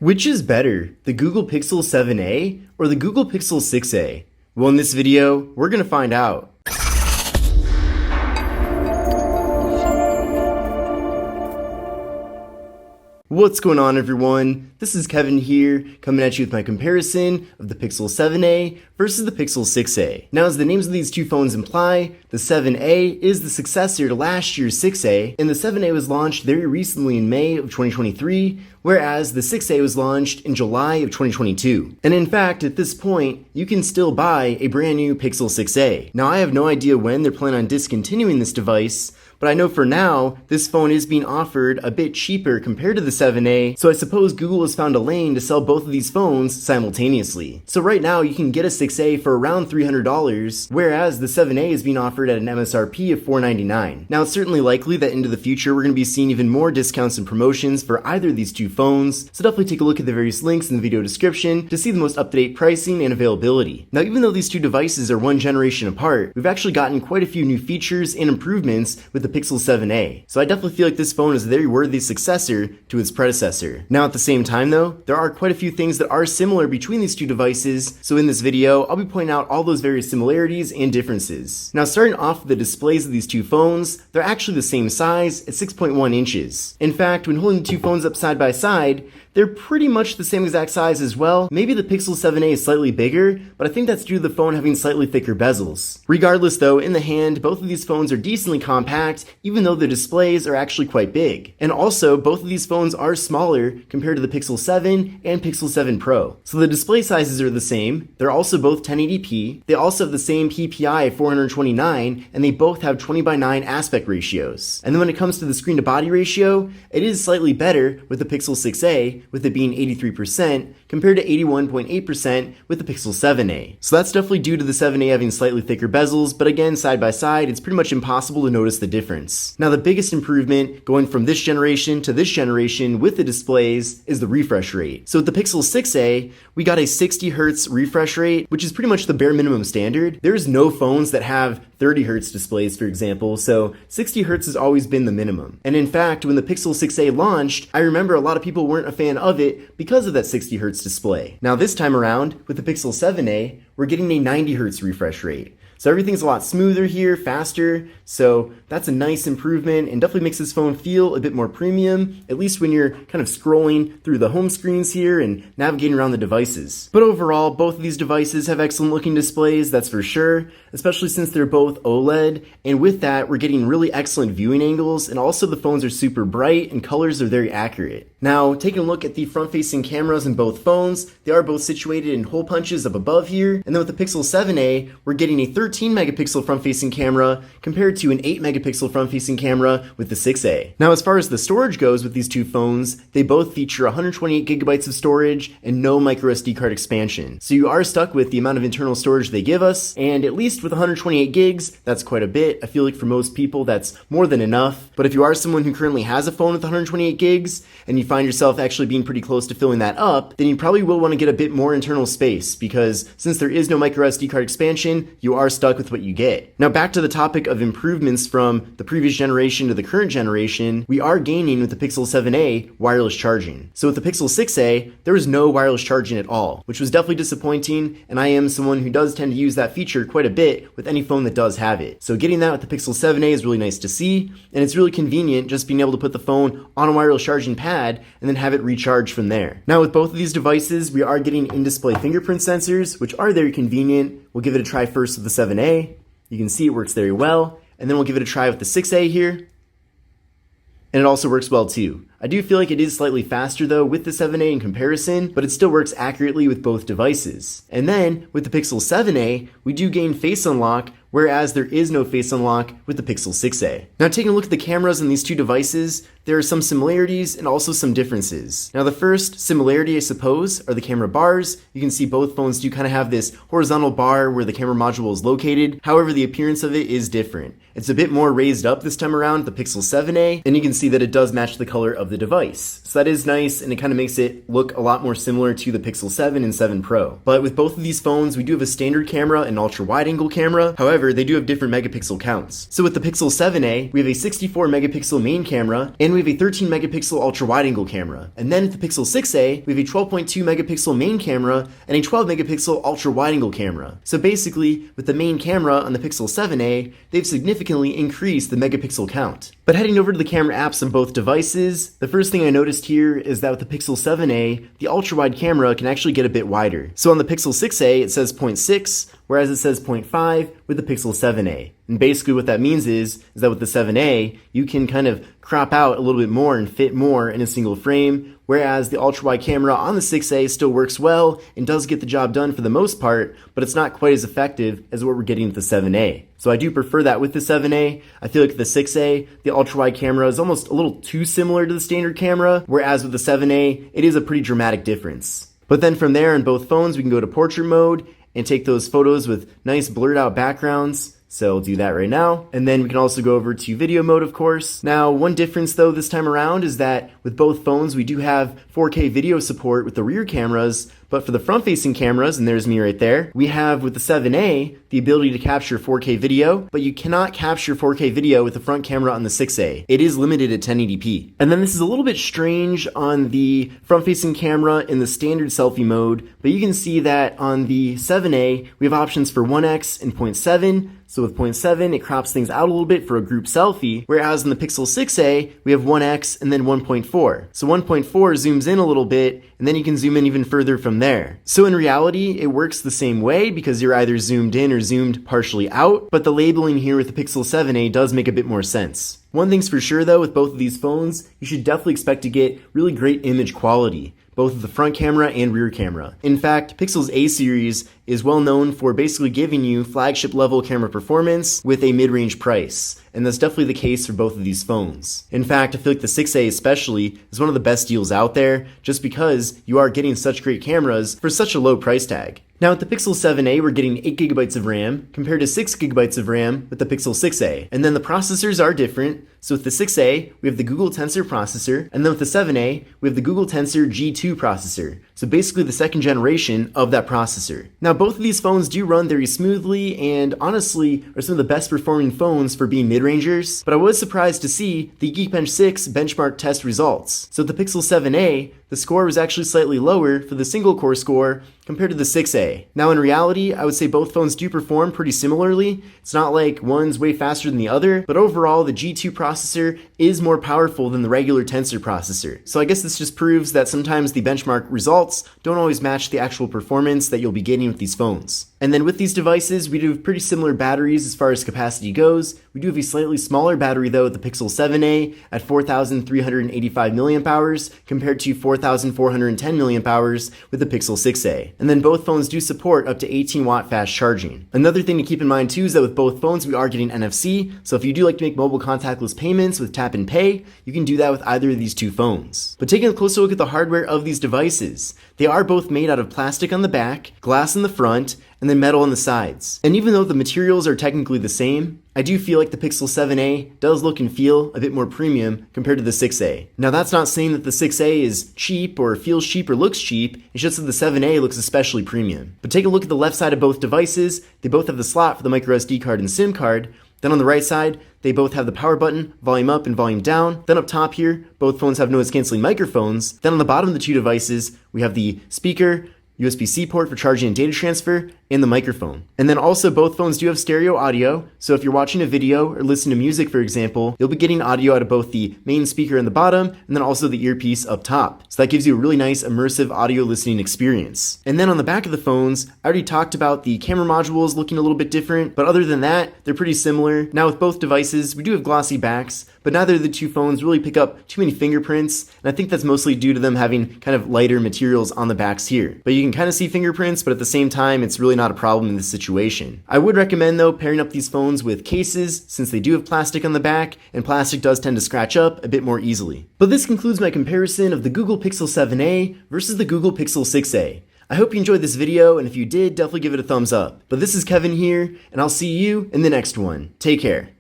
Which is better, the Google Pixel 7a or the Google Pixel 6a? Well, in this video, we're going to find out. What's going on, everyone? This is Kevin here, coming at you with my comparison of the Pixel 7a versus the Pixel 6a. Now, as the names of these two phones imply, the 7a is the successor to last year's 6a, and the 7a was launched very recently in May of 2023, whereas the 6a was launched in July of 2022. And in fact, at this point, you can still buy a brand new Pixel 6a. Now, I have no idea when they're planning on discontinuing this device, but I know for now, this phone is being offered a bit cheaper compared to the 7a, so I suppose Google has found a lane to sell both of these phones simultaneously. So right now, you can get a 6a for around $300, whereas the 7a is being offered at an MSRP of $499. Now, it's certainly likely that into the future, we're going to be seeing even more discounts and promotions for either of these two phones, so definitely take a look at the various links in the video description to see the most up-to-date pricing and availability. Now, even though these two devices are one generation apart, we've actually gotten quite a few new features and improvements with the Pixel 7a, so I definitely feel like this phone is a very worthy successor to its predecessor. Now, at the same time though, there are quite a few things that are similar between these two devices, so in this video, I'll be pointing out all those various similarities and differences. Now, starting off with the displays of these two phones, they're actually the same size at 6.1 inches. In fact, when holding the two phones up side by side, they're pretty much the same exact size as well. Maybe the Pixel 7a is slightly bigger, but I think that's due to the phone having slightly thicker bezels. Regardless though, in the hand, both of these phones are decently compact, even though the displays are actually quite big. And also, both of these phones are smaller compared to the Pixel 7 and Pixel 7 Pro. So the display sizes are the same, they're also both 1080p, they also have the same PPI 429, and they both have 20:9 aspect ratios. And then when it comes to the screen to body ratio, it is slightly better with the Pixel 6a, with it being 83% compared to 81.8% with the Pixel 7a. So that's definitely due to the 7a having slightly thicker bezels, but again, side by side, it's pretty much impossible to notice the difference. Now, the biggest improvement going from this generation to this generation with the displays is the refresh rate. So with the Pixel 6a, we got a 60 Hz refresh rate, which is pretty much the bare minimum standard. There's no phones that have 30 Hz displays, for example, so 60 Hz has always been the minimum. And in fact, when the Pixel 6a launched, I remember a lot of people weren't a fan of it because of that 60 Hz display. Now this time around, with the Pixel 7a, we're getting a 90 Hz refresh rate. So everything's a lot smoother here, faster, so that's a nice improvement and definitely makes this phone feel a bit more premium, at least when you're kind of scrolling through the home screens here and navigating around the devices. But overall, both of these devices have excellent looking displays, that's for sure, especially since they're both OLED, and with that, we're getting really excellent viewing angles, and also the phones are super bright and colors are very accurate. Now, taking a look at the front-facing cameras in both phones, they are both situated in hole punches up above here, and then with the Pixel 7a, we're getting a 13 megapixel front-facing camera compared to an 8 megapixel front-facing camera with the 6a. Now, as far as the storage goes with these two phones, they both feature 128 gigabytes of storage and no microSD card expansion. So you are stuck with the amount of internal storage they give us, and at least with 128 gigs, that's quite a bit. I feel like for most people, that's more than enough. But if you are someone who currently has a phone with 128 gigs, and you find yourself actually being pretty close to filling that up, then you probably will want to get a bit more internal space, because since there is no microSD card expansion, you are stuck with what you get. Now, back to the topic of improvements from the previous generation to the current generation, we are gaining with the Pixel 7a wireless charging. So with the Pixel 6a, there was no wireless charging at all, which was definitely disappointing, and I am someone who does tend to use that feature quite a bit with any phone that does have it. So getting that with the Pixel 7a is really nice to see, and it's really convenient just being able to put the phone on a wireless charging pad and then have it recharge from there. Now, with both of these devices, we are getting in-display fingerprint sensors, which are very convenient. We'll give it a try first with the 7a. You can see it works very well, and then we'll give it a try with the 6a here, and it also works well too. I do feel like it is slightly faster though with the 7a in comparison, but it still works accurately with both devices. And then with the Pixel 7a, we do gain face unlock, whereas there is no face unlock with the Pixel 6a. Now, taking a look at the cameras in these two devices, there are some similarities and also some differences. Now, the first similarity, I suppose, are the camera bars. You can see both phones do kind of have this horizontal bar where the camera module is located. However, the appearance of it is different. It's a bit more raised up this time around, the Pixel 7a, and you can see that it does match the color of the device. So that is nice, and it kind of makes it look a lot more similar to the Pixel 7 and 7 Pro. But with both of these phones, we do have a standard camera and ultra wide angle camera. However, they do have different megapixel counts. So with the Pixel 7a, we have a 64 megapixel main camera, and we have a 13 megapixel ultra wide angle camera. And then with the Pixel 6a, we have a 12.2 megapixel main camera and a 12 megapixel ultra wide angle camera. So basically, with the main camera on the Pixel 7a, they've significantly increased the megapixel count. But heading over to the camera apps on both devices, the first thing I noticed here is that with the Pixel 7a, the ultra wide camera can actually get a bit wider. So on the Pixel 6a, it says 0.6, whereas it says 0.5 with the Pixel 7a. And basically what that means is that with the 7a, you can kind of crop out a little bit more and fit more in a single frame, whereas the ultra-wide camera on the 6a still works well and does get the job done for the most part, but it's not quite as effective as what we're getting with the 7a. So I do prefer that with the 7a. I feel like the 6a, the ultra-wide camera is almost a little too similar to the standard camera, whereas with the 7a, it is a pretty dramatic difference. But then from there on both phones, we can go to portrait mode and take those photos with nice blurred out backgrounds. So we'll do that right now. And then we can also go over to video mode, of course. Now, one difference though this time around is that with both phones, we do have 4K video support with the rear cameras, but for the front-facing cameras, and there's me right there, we have with the 7a the ability to capture 4K video, but you cannot capture 4K video with the front camera on the 6a. It is limited at 1080p. And then this is a little bit strange on the front-facing camera in the standard selfie mode, but you can see that on the 7a, we have options for 1x and 0.7. So with 0.7, it crops things out a little bit for a group selfie, whereas in the Pixel 6a, we have 1x and then 1.4. So 1.4 zooms in a little bit, and then you can zoom in even further from there. So in reality, it works the same way because you're either zoomed in or zoomed partially out, but the labeling here with the Pixel 7a does make a bit more sense. One thing's for sure though, with both of these phones, you should definitely expect to get really great image quality, both of the front camera and rear camera. In fact, Pixel's A series is well known for basically giving you flagship level camera performance with a mid-range price, and that's definitely the case for both of these phones. In fact, I feel like the 6a especially is one of the best deals out there just because you are getting such great cameras for such a low price tag. Now with the Pixel 7a, we're getting 8GB of RAM compared to 6GB of RAM with the Pixel 6a. And then the processors are different. So with the 6a, we have the Google Tensor processor, and then with the 7a, we have the Google Tensor G2 processor. So basically the second generation of that processor. Now both of these phones do run very smoothly and honestly are some of the best performing phones for being mid-rangers, but I was surprised to see the Geekbench 6 benchmark test results. So with the Pixel 7a, the score was actually slightly lower for the single core score compared to the 6a. Now in reality, I would say both phones do perform pretty similarly. It's not like one's way faster than the other, but overall the G2 processor is more powerful than the regular Tensor processor. So I guess this just proves that sometimes the benchmark results don't always match the actual performance that you'll be getting with these phones. And then with these devices, we do have pretty similar batteries as far as capacity goes. We do have a slightly smaller battery though with the Pixel 7a at 4,385 milliamp hours compared to 4,410 milliamp hours with the Pixel 6a. And then both phones do support up to 18 watt fast charging. Another thing to keep in mind too is that with both phones we are getting NFC, so if you do like to make mobile contactless payments with tap and pay, you can do that with either of these two phones. But taking a closer look at the hardware of these devices, they are both made out of plastic on the back, glass in the front, and then metal on the sides. And even though the materials are technically the same, I do feel like the Pixel 7a does look and feel a bit more premium compared to the 6a. Now that's not saying that the 6a is cheap or feels cheap or looks cheap, it's just that the 7a looks especially premium. But take a look at the left side of both devices, they both have the slot for the microSD card and SIM card. Then on the right side, they both have the power button, volume up and volume down. Then up top here, both phones have noise canceling microphones. Then on the bottom of the two devices, we have the speaker, USB-C port for charging and data transfer, and the microphone. And then also both phones do have stereo audio, so if you're watching a video or listening to music, for example, you'll be getting audio out of both the main speaker in the bottom and then also the earpiece up top. So that gives you a really nice immersive audio listening experience. And then on the back of the phones, I already talked about the camera modules looking a little bit different, but other than that, they're pretty similar. Now with both devices, we do have glossy backs, but neither of the two phones really pick up too many fingerprints, and I think that's mostly due to them having kind of lighter materials on the backs here. But you can kind of see fingerprints, but at the same time, it's really not a problem in this situation. I would recommend though pairing up these phones with cases since they do have plastic on the back, and plastic does tend to scratch up a bit more easily. But this concludes my comparison of the Google Pixel 7a versus the Google Pixel 6a. I hope you enjoyed this video, and if you did, definitely give it a thumbs up. But this is Kevin here, and I'll see you in the next one. Take care.